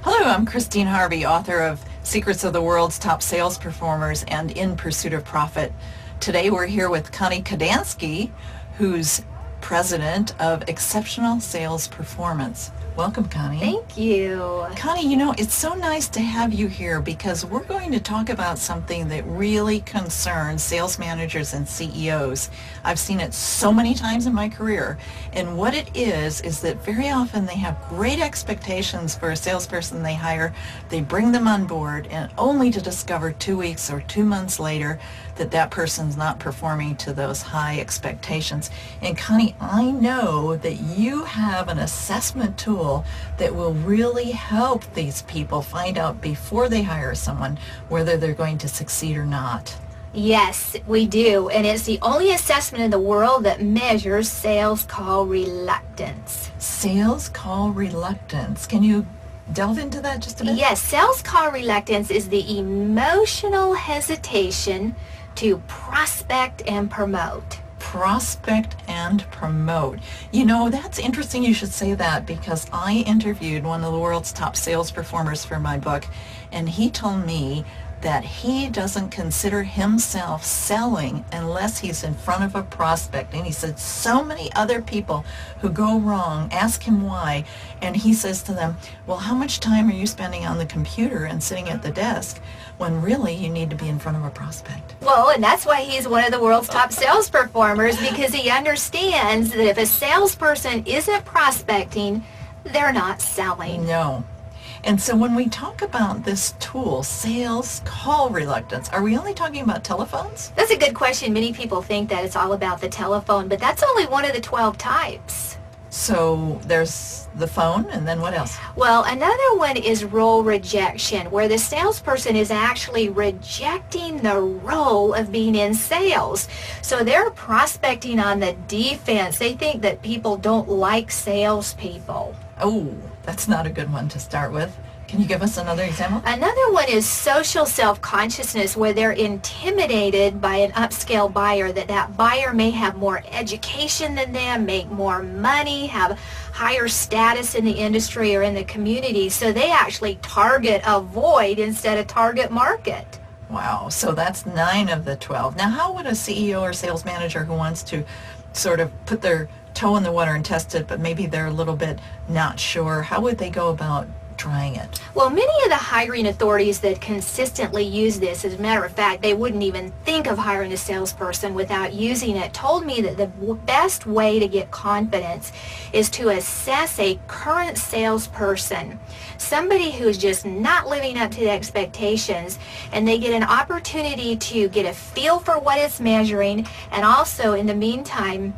Hello, I'm Christine Harvey, author of Secrets of the World's Top Sales Performers and In Pursuit of Profit. Today we're here with Connie Kadansky, who's president of Exceptional Sales Performance. Welcome, Connie. Thank you. Connie, it's so nice to have you here because we're going to talk about something that really concerns sales managers and CEOs. I've seen it so many times in my career. And what it is that very often they have great expectations for a salesperson they hire. They bring them on board and only to discover 2 weeks or 2 months later that person's not performing to those high expectations. And Connie, I know that you have an assessment tool that will really help these people find out before they hire someone whether they're going to succeed or not. Yes, we do. And it's the only assessment in the world that measures sales call reluctance. Sales call reluctance. Can you delve into that just a bit? Yes, sales call reluctance is the emotional hesitation to prospect and promote. Prospect and promote. That's interesting you should say that because I interviewed one of the world's top sales performers for my book, and he told me that he doesn't consider himself selling unless he's in front of a prospect. And he said so many other people who go wrong ask him why, and he says to them, well, how much time are you spending on the computer and sitting at the desk when really you need to be in front of a prospect? Well, and that's why he's one of the world's top sales performers, because he understands that if a salesperson isn't prospecting, they're not selling. No. And so when we talk about this tool, sales call reluctance, are we only talking about telephones? That's a good question. Many people think that it's all about the telephone, but that's only one of the 12 types. So there's the phone, and then what else? Well, another one is role rejection, where the salesperson is actually rejecting the role of being in sales. So they're prospecting on the defense. They think that people don't like salespeople. Oh, that's not a good one to start with. Can you give us another example? Another one is social self-consciousness, where they're intimidated by an upscale buyer, that buyer may have more education than them, make more money, have higher status in the industry or in the community. So they actually target a void instead of target market. Wow, so that's 9 of the 12. Now, how would a CEO or sales manager who wants to sort of put their toe in the water and test it, but maybe they're a little bit not sure, how would they go about trying it? Well, many of the hiring authorities that consistently use this, as a matter of fact, they wouldn't even think of hiring a salesperson without using it, told me that the best way to get confidence is to assess a current salesperson, somebody who's just not living up to the expectations, and they get an opportunity to get a feel for what it's measuring, and also in the meantime,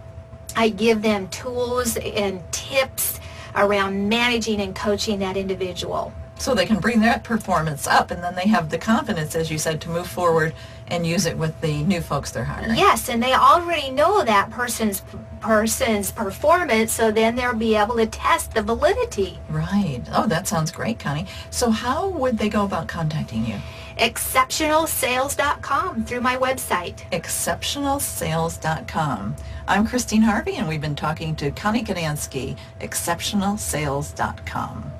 I give them tools and tips around managing and coaching that individual. So they can bring that performance up, and then they have the confidence, as you said, to move forward and use it with the new folks they're hiring. Yes, and they already know that person's performance, so then they'll be able to test the validity. Right. Oh, that sounds great, Connie. So how would they go about contacting you? Exceptionalsales.com, through my website. Exceptionalsales.com. I'm Christine Harvey, and we've been talking to Connie Kadansky, exceptionalsales.com.